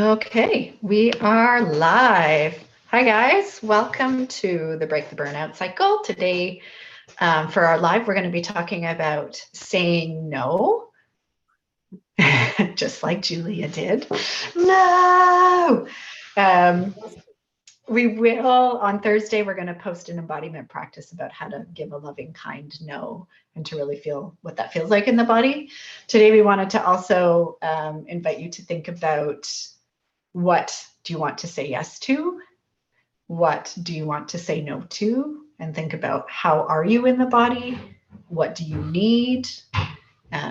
Okay, we are live. Hi, guys. Welcome to the Break the Burnout Cycle. Today, for our live, we're going to be talking about saying no, just like Julia did. No! We will, on Thursday, we're going to post an embodiment practice about how to give a loving, kind no and to really feel what that feels like in the body. Today, we wanted to also invite you to think about what do you want to say yes to? What do you want to say no to? And think about how are you in the body? What do you need?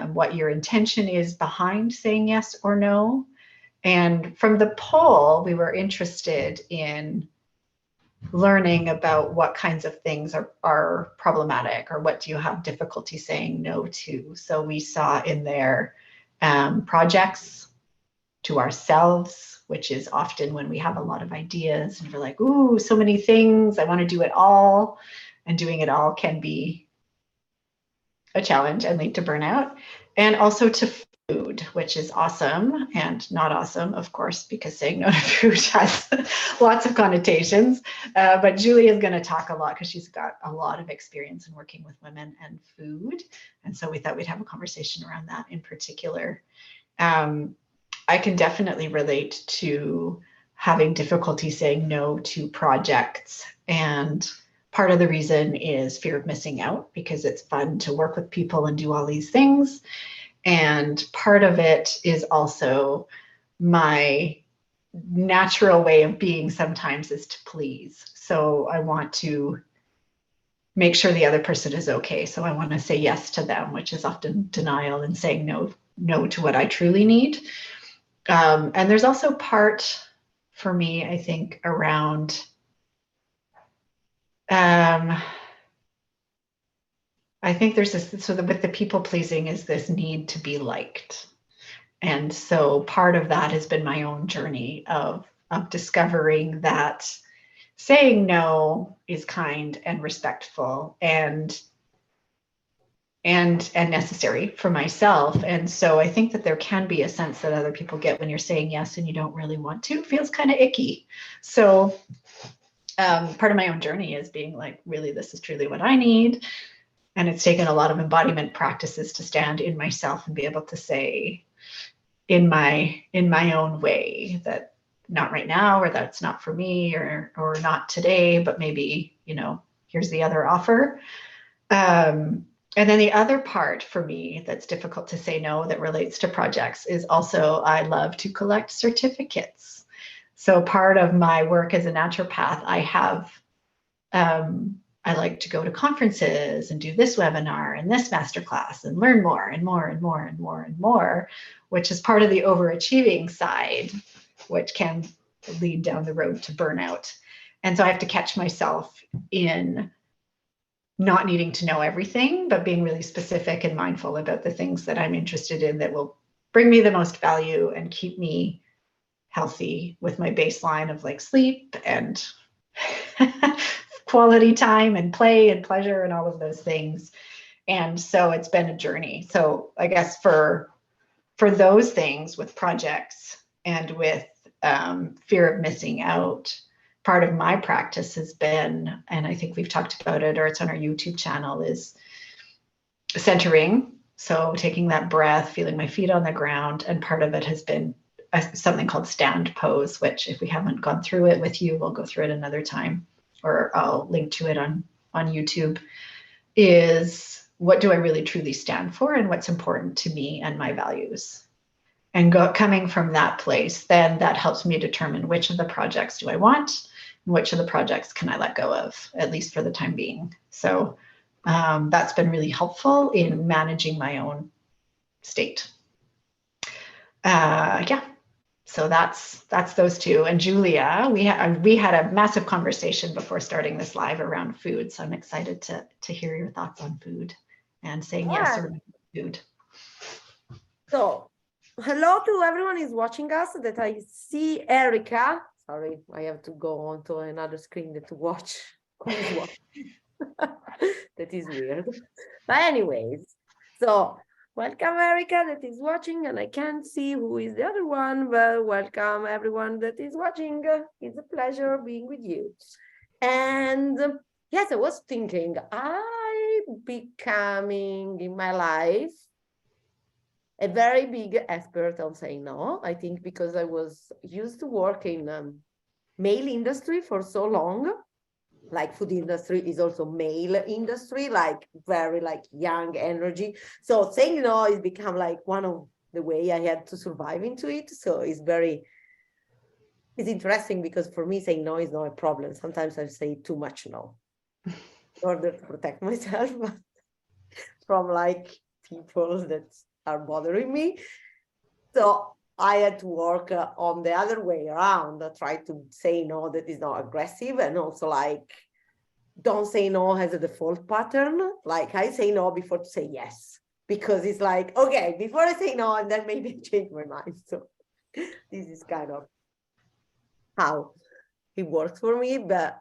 What your intention is behind saying yes or no. And from the poll, we were interested in learning about what kinds of things are problematic or what do you have difficulty saying no to. So we saw in there projects, to ourselves, which is often when we have a lot of ideas and we're like, ooh, so many things, I want to do it all. And doing it all can be a challenge and lead to burnout. And also to food, which is awesome and not awesome, of course, because saying no to food has lots of connotations. But Julie is going to talk a lot because she's got a lot of experience in working with women and food. And so we thought we'd have a conversation around that in particular. I can definitely relate to having difficulty saying no to projects. And part of the reason is fear of missing out because it's fun to work with people and do all these things. And part of it is also my natural way of being sometimes is to please. So I want to make sure the other person is okay. So I want to say yes to them, which is often denial and saying no to what I truly need. And there's also part for me, I think, around I think there's this, so with the people pleasing is this need to be liked. And so part of that has been my own journey of discovering that saying no is kind and respectful and necessary for myself. And so I think that there can be a sense that other people get when you're saying yes and you don't really want to. It feels kind of icky. So part of my own journey is being like, really, this is truly what I need. And it's taken a lot of embodiment practices to stand in myself and be able to say in my own way that not right now, or that's not for me, or not today, but maybe, here's the other offer. And then the other part for me that's difficult to say no that relates to projects is also I love to collect certificates. So part of my work as a naturopath, I have, I like to go to conferences and do this webinar and this masterclass and learn more and more and more and more and more, which is part of the overachieving side, which can lead down the road to burnout. And so I have to catch myself in not needing to know everything, but being really specific and mindful about the things that I'm interested in that will bring me the most value and keep me healthy with my baseline of like sleep and quality time and play and pleasure and all of those things. And so it's been a journey. So I guess for those things with projects and with fear of missing out, part of my practice has been, and I think we've talked about it, or it's on our YouTube channel, is centering. So taking that breath, feeling my feet on the ground. And part of it has been something called stand pose, which if we haven't gone through it with you, we'll go through it another time, or I'll link to it on YouTube, is what do I really truly stand for and what's important to me and my values. And coming from that place, then that helps me determine which of the projects do I want and which of the projects can I let go of, at least for the time being. So that's been really helpful in managing my own state. So that's those two. And Julia, we had a massive conversation before starting this live around food. So I'm excited to hear your thoughts on food and saying yes or no to food. So hello to everyone who's watching us that I see Erica. Sorry, I have to go on to another screen to watch. That is weird. But anyways, so welcome Erica that is watching, and I can't see who is the other one, but welcome everyone that is watching. It's a pleasure being with you. And yes, I was thinking, I becoming in my life a very big expert on saying no. I think because I was used to work in male industry for so long, like food industry is also male industry, like very like young energy. So saying no has become like one of the way I had to survive into it. So it's interesting because for me saying no is not a problem. Sometimes I say too much no in order to protect myself from like people that are bothering me. So I had to work on the other way around, try to say no that is not aggressive, and also like don't say no as a default pattern. Like I say no before to say yes, because it's like, okay, before I say no, and then maybe I change my mind. So this is kind of how it works for me, but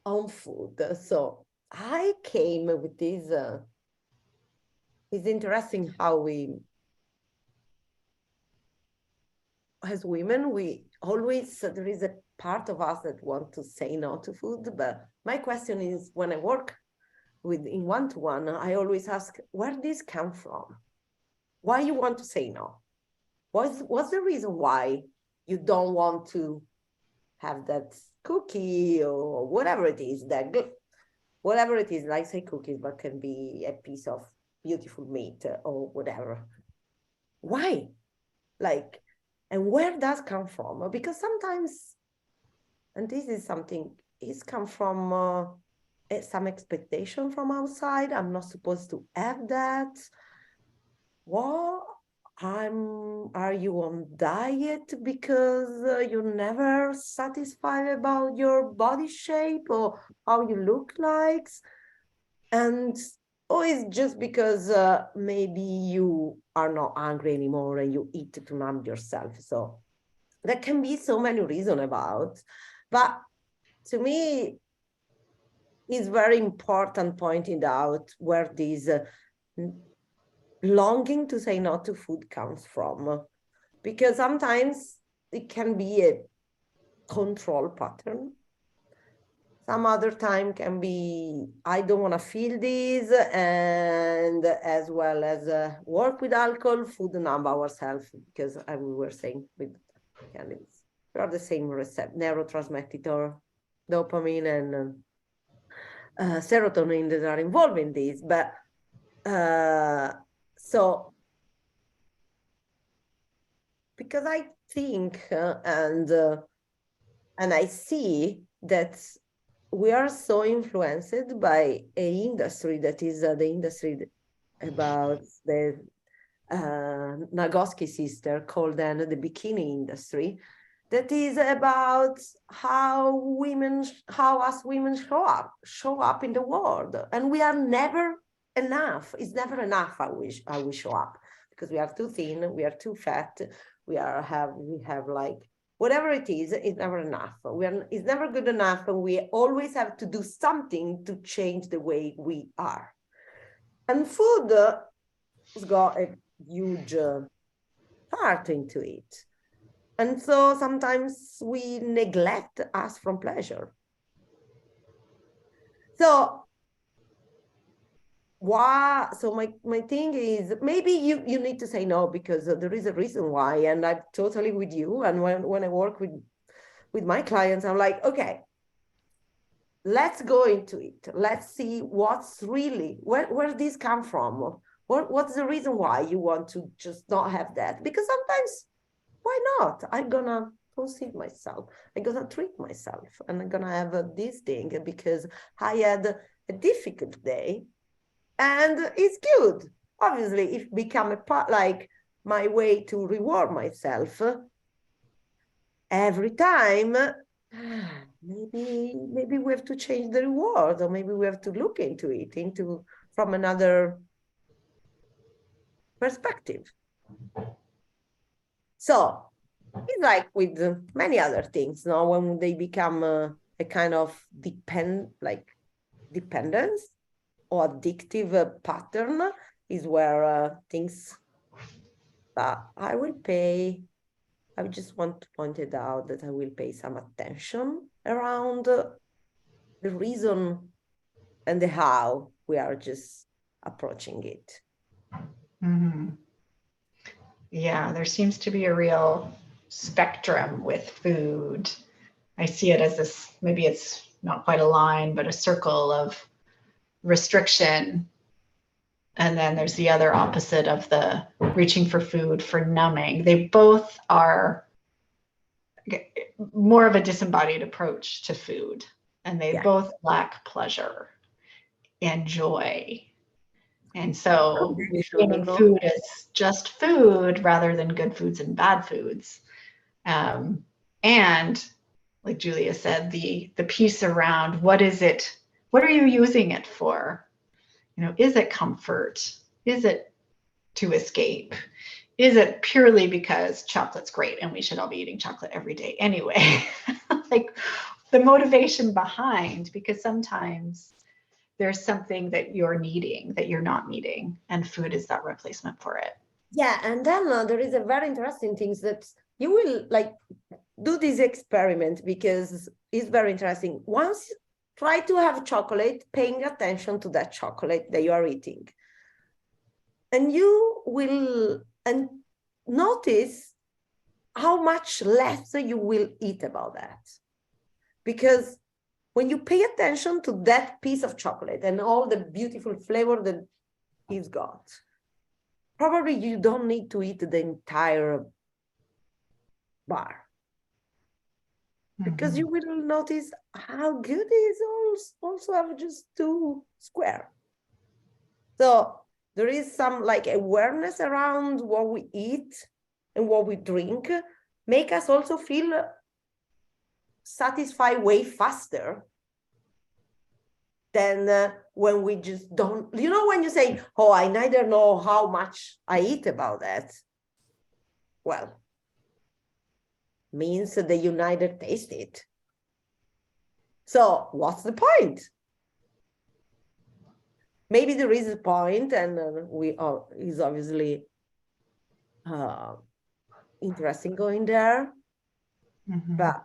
on food. So I came with this, it's interesting how we, as women, we always, there is a part of us that want to say no to food. But my question is, when I work with in one-to-one, I always ask, where did this come from? Why you want to say no? What's the reason why you don't want to have that cookie or whatever it is, whatever it is, like say cookies, but can be a piece of beautiful meat or whatever. Why? Like, and where does come from? Because sometimes, and this is something, it's come from some expectation from outside. I'm not supposed to have that. Well, are you on diet because you're never satisfied about your body shape or how you look like? And or it's just because maybe you are not hungry anymore and you eat to numb yourself. So there can be so many reasons about, but to me, it's very important pointing out where this longing to say no to food comes from, because sometimes it can be a control pattern. Some other time can be, I don't want to feel this, and as well as work with alcohol, food numb ourselves, because we were saying with cannabis, we are the same neurotransmitter, dopamine and serotonin that are involved in this. But so, because I think and I see that we are so influenced by an industry that is the industry about the Nagoski sister called then the bikini industry, that is about how us women show up in the world, and we are never enough. It's never enough how we show up, because we are too thin, we are too fat, we have like whatever it is, it's never enough. It's never good enough, and we always have to do something to change the way we are. And food has got a huge part into it. And so sometimes we neglect us from pleasure. So my thing is, maybe you need to say no, because there is a reason why, and I'm totally with you. And when I work with my clients, I'm like, okay, let's go into it. Let's see what's really, where this come from. What's the reason why you want to just not have that? Because sometimes, why not? I'm gonna conceive myself. I'm gonna treat myself, and I'm gonna have this thing because I had a difficult day. And it's good. Obviously, if become a part, like my way to reward myself every time, maybe we have to change the reward, or maybe we have to look into it from another perspective. So it's like with many other things, no? When they become a kind of dependence, or addictive pattern is where things that I will pay. I just want to point it out that I will pay some attention around the reason and the how we are just approaching it. Mhm. Yeah, there seems to be a real spectrum with food. I see it as this, maybe it's not quite a line, but a circle of restriction. And then there's the other opposite of the reaching for food for numbing. They both are more of a disembodied approach to food, and they both lack pleasure and joy. And so reframing food as just food rather than good foods and bad foods. And like Julia said, the piece around what is it, what are you using it for? You know, is it comfort? Is it to escape? Is it purely because chocolate's great and we should all be eating chocolate every day anyway? Like the motivation behind, because sometimes there's something that you're needing that you're not needing, and food is that replacement for it. Yeah, and then there is a very interesting thing that you will like do this experiment because it's very interesting. Once try to have chocolate, paying attention to that chocolate that you are eating. And you will notice how much less you will eat about that. Because when you pay attention to that piece of chocolate and all the beautiful flavor that it's got, probably you don't need to eat the entire bar. Because you will notice how good it is also have just 2 square. So there is some like awareness around what we eat and what we drink, make us also feel satisfied way faster than when we just don't, you know, when you say, oh, I neither know how much I eat about that. Well, means that you neither taste it. So what's the point? Maybe there is a point, and is obviously interesting going there. But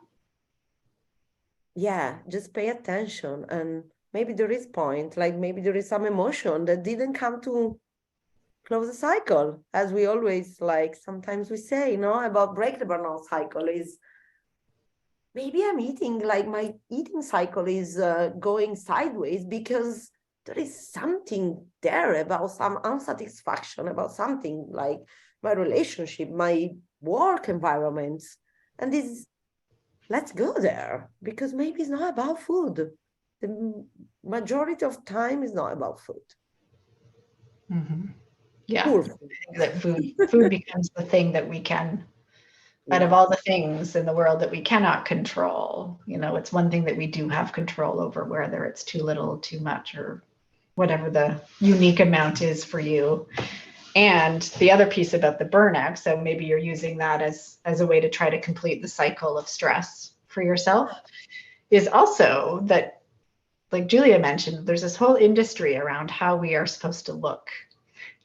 yeah, just pay attention, and maybe there is point, like maybe there is some emotion that didn't come to close the cycle, as we always like sometimes we say, you know, about break the burnout cycle is maybe I'm eating like my eating cycle is going sideways because there is something there about some unsatisfaction about something like my relationship, my work environment, and this. Let's go there because maybe it's not about food. The majority of time is not about food. Yeah, I think that food becomes the thing that we can, out of all the things in the world that we cannot control, you know, it's one thing that we do have control over, whether it's too little, too much, or whatever the unique amount is for you. And the other piece about the burnout, so maybe you're using that as a way to try to complete the cycle of stress for yourself, is also that, like Julia mentioned, there's this whole industry around how we are supposed to look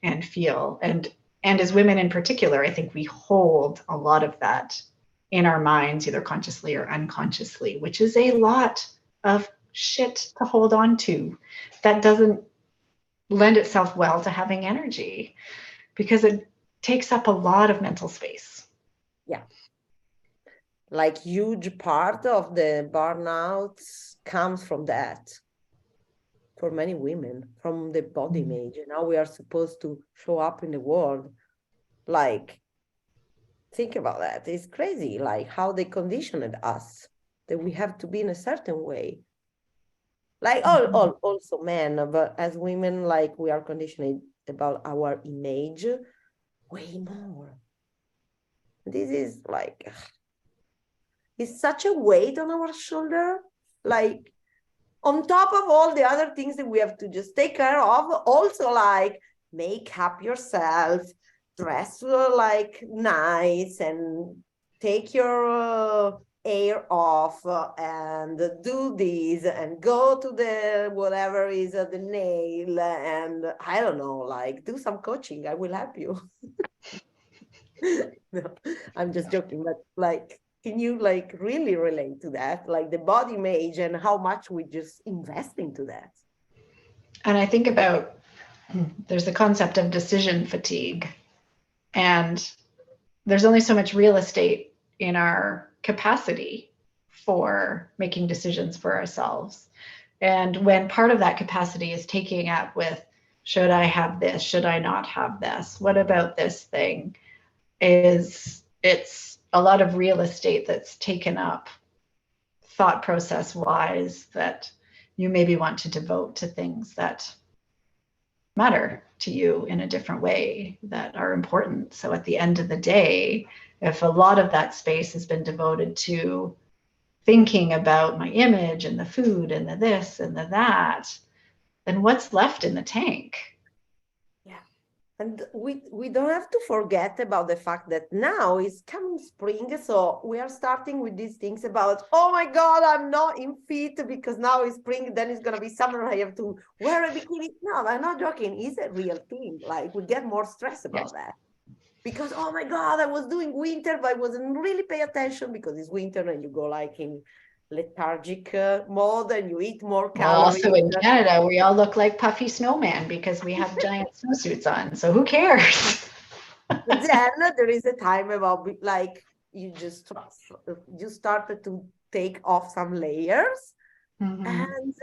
and feel. And as women in particular, I think we hold a lot of that in our minds, either consciously or unconsciously, which is a lot of shit to hold on to that doesn't lend itself well to having energy, because it takes up a lot of mental space. Yeah. Like huge part of the burnout comes from that. For many women, from the body image, and how we are supposed to show up in the world. Like, think about that. It's crazy, like how they conditioned us that we have to be in a certain way. Like also men, but as women, like we are conditioned about our image way more. This is like, it's such a weight on our shoulder. Like, on top of all the other things that we have to just take care of, also like make up yourself, dress like nice, and take your hair off and do this and go to the whatever is the nail and I don't know, like do some coaching. I will help you. No, I'm just joking, but like, can you like really relate to that? Like the body image and how much we just invest into that. And I think about there's the concept of decision fatigue, and there's only so much real estate in our capacity for making decisions for ourselves. And when part of that capacity is taking up with, should I have this? Should I not have this? What about this thing? It's a lot of real estate that's taken up thought process wise that you maybe want to devote to things that matter to you in a different way, that are important. So at the end of the day, if a lot of that space has been devoted to thinking about my image and the food and the this and the that, then what's left in the tank? Yeah. And we don't have to forget about the fact that now is coming spring. So we are starting with these things about, oh my God, I'm not in fit because now is spring, then it's going to be summer. I have to wear a bikini. No, I'm not joking. It's a real thing. Like we get more stress about that because, oh my God, I was doing winter, but I wasn't really pay attention because it's winter and you go like in lethargic mode and you eat more Well, calories. also in Canada, we all look like puffy snowmen because we have giant snowsuits on. So who cares? But then there is a time about like you started to take off some layers, Mm-hmm. and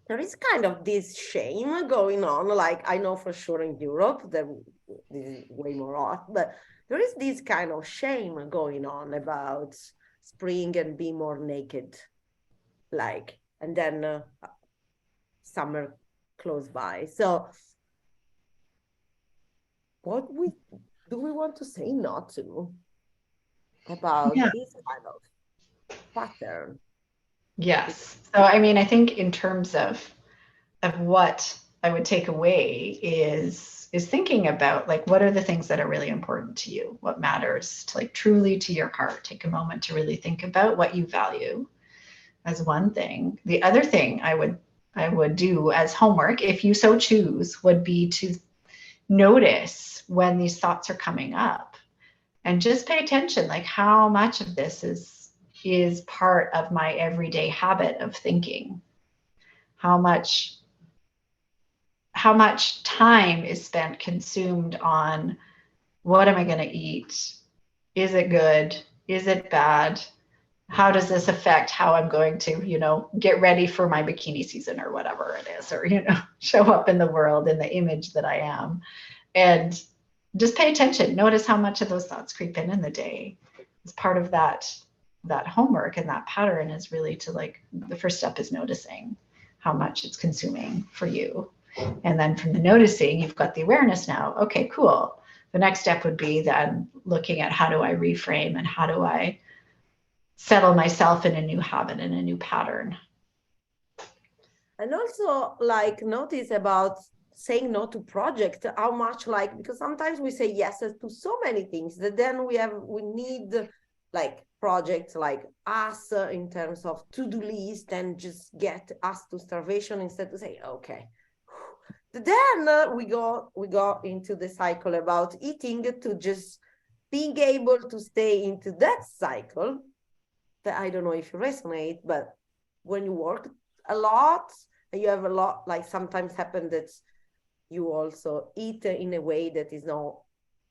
there is kind of this shame going on. Like I know for sure in Europe there this is way more hot, but there is this kind of shame going on about spring and be more naked, like, and then summer close by. So what do we want to say not to about Yeah. this kind of pattern? Yes. So I mean, I think in terms of what I would take away is thinking about like what are the things that are really important to you, what matters to like truly to your heart. Take a moment to really think about what you value as one thing. The other thing I would do as homework, if you so choose, would be to notice when these thoughts are coming up and just pay attention, like how much of this is part of my everyday habit of thinking. How much time is spent consumed on what am I going to eat? Is it good? Is it bad? How does this affect how I'm going to, get ready for my bikini season or whatever it is, or, show up in the world in the image that I am. And just pay attention. Notice how much of those thoughts creep in the day. It's part of that homework, and that pattern is really to like, the first step is noticing how much it's consuming for you. And then from the noticing, you've got the awareness now. Okay, cool. The next step would be then looking at how do I reframe and how do I settle myself in a new habit and a new pattern. And also like notice about saying no to project, how much like, because sometimes we say yes to so many things that then we need like projects like us in terms of to-do list and just get us to starvation instead to say, okay. Then we go into the cycle about eating to just being able to stay into that cycle. That I don't know if you resonate, but when you work a lot and you have a lot, like sometimes happen that you also eat in a way that is not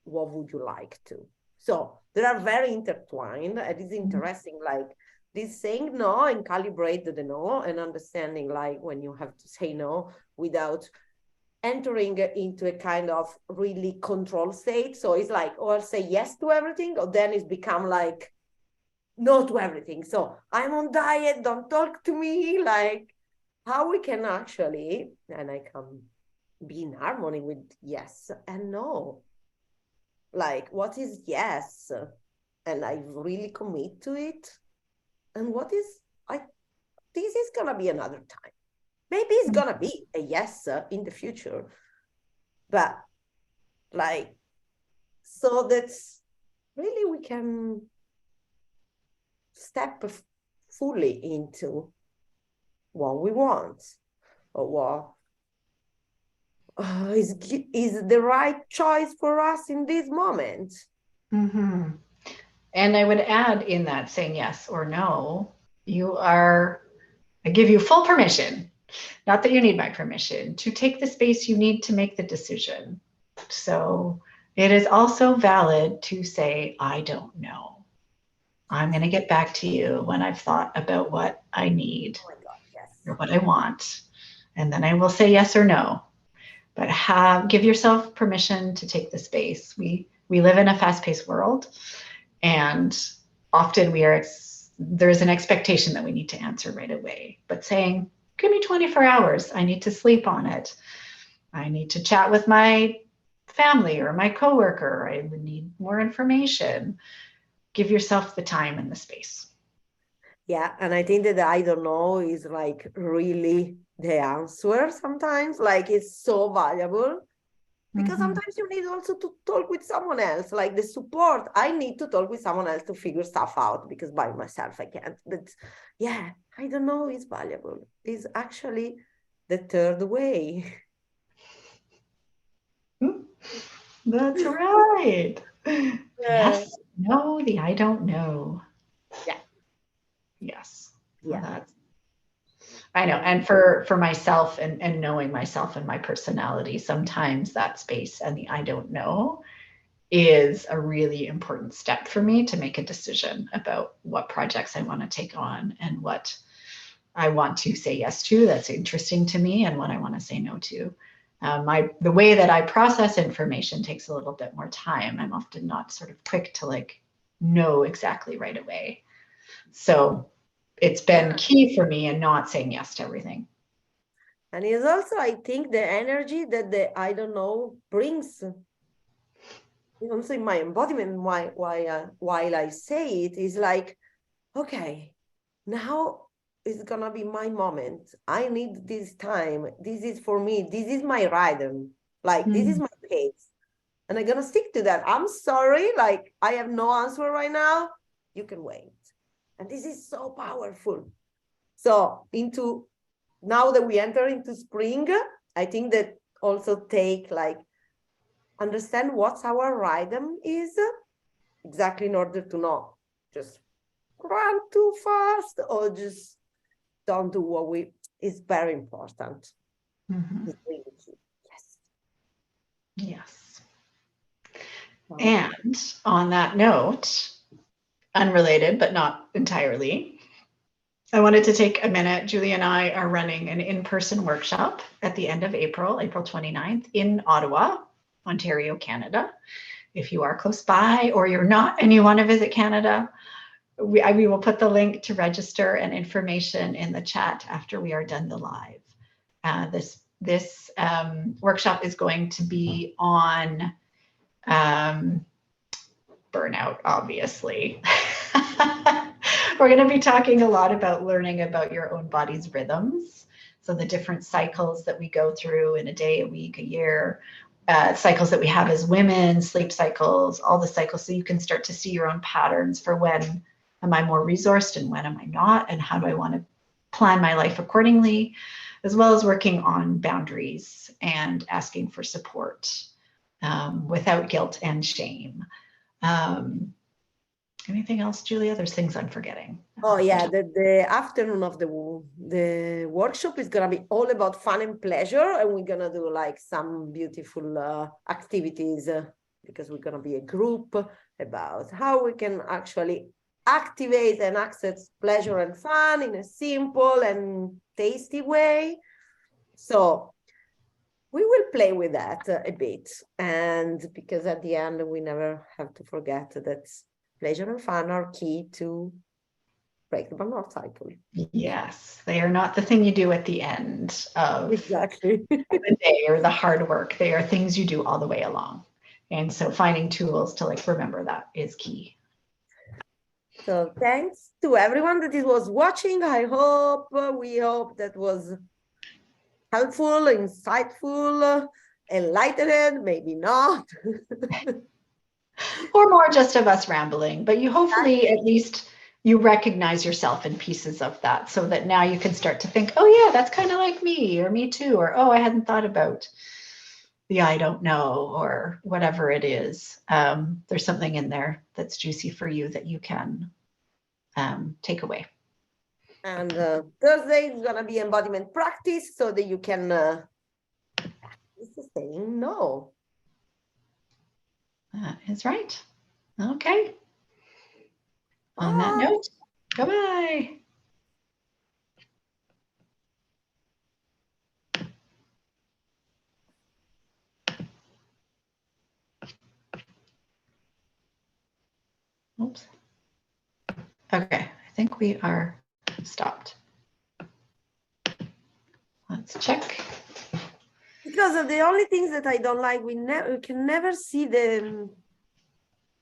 what would you like to. So they are very intertwined, and it's interesting, like this saying no and calibrate the no and understanding like when you have to say no without entering into a kind of really control state. So it's like, oh, I'll say yes to everything, or then it's become like no to everything. So I'm on diet, don't talk to me. Like how we can actually, and I can be in harmony with yes and no. Like what is yes? And I really commit to it. And what is, this is gonna be another time. Maybe it's gonna be a yes in the future. But like, so that's really we can step fully into what we want or what is the right choice for us in this moment. Mm-hmm. And I would add in that saying yes or no, I give you full permission, not that you need my permission, to take the space you need to make the decision. So it is also valid to say, I don't know. I'm going to get back to you when I've thought about what I need Oh my God, yes. or what I want. And then I will say yes or no. But give yourself permission to take the space. We live in a fast-paced world, and often there's an expectation that we need to answer right away. But saying, give me 24 hours, I need to sleep on it. I need to chat with my family or my coworker. I would need more information. Give yourself the time and the space. Yeah, and I think that the I don't know is like really the answer sometimes. Like it's so valuable because sometimes you need also to talk with someone else, like the support. I need to talk with someone else to figure stuff out because by myself I can't. But yeah, I don't know is valuable. It's actually the third way. That's right. Yeah. Yes, no, the I don't know. Yeah. Yes. Yeah. Well, I know. And for myself and knowing myself and my personality, sometimes that space and the I don't know is a really important step for me to make a decision about what projects I want to take on and what I want to say yes to that's interesting to me and what I want to say no to. The way that I process information takes a little bit more time. I'm often not sort of quick to like know exactly right away. So it's been key for me in not saying yes to everything. And it's also, I think, the energy that the I don't know brings. Also in my embodiment, while I say it, is like, okay, now it's gonna be my moment. I need this time. This is for me. This is my rhythm. Like this is my pace, and I'm gonna stick to that. I'm sorry, like I have no answer right now. You can wait, and this is so powerful. So now that we enter into spring, I think that also take like understand what our rhythm is exactly in order to not just run too fast or just don't do what we is very important. Mm-hmm. It's really key. Yes. Yes. And on that note, unrelated but not entirely, I wanted to take a minute. Julie and I are running an in-person workshop at the end of April, April 29th in Ottawa, Ontario, Canada. If you are close by or you're not and you want to visit Canada, we will put the link to register and information in the chat after we are done the live. This workshop is going to be on burnout, obviously. We're going to be talking a lot about learning about your own body's rhythms. So the different cycles that we go through in a day, a week, a year, cycles that we have as women, sleep cycles, all the cycles. So you can start to see your own patterns for when am I more resourced and when am I not, and how do I want to plan my life accordingly, as well as working on boundaries and asking for support without guilt and shame. Anything else, Julia? There's things I'm forgetting. Oh yeah, the afternoon of the workshop is gonna be all about fun and pleasure, and we're gonna do like some beautiful activities because we're gonna be a group about how we can actually activate and access pleasure and fun in a simple and tasty way. So we will play with that a bit, and because at the end we never have to forget that pleasure and fun are key to break the burnout cycle. Yes, they are not the thing you do at the end of exactly the day or the hard work. They are things you do all the way along. And so finding tools to like remember that is key. So thanks to everyone that was watching. We hope that was helpful, insightful, enlightened, maybe not. Or more just of us rambling, but you hopefully at least you recognize yourself in pieces of that, so that now you can start to think, oh yeah, that's kind of like me, or me too, or oh, I hadn't thought about the I don't know, or whatever it is. There's something in there that's juicy for you that you can take away. And Thursday is gonna be embodiment practice so that you can practice saying no. That is right. Okay. On that Bye. note, bye-bye. Oops. Okay, I think we are stopped. Let's check. Because of the only things that I don't like, we can never see the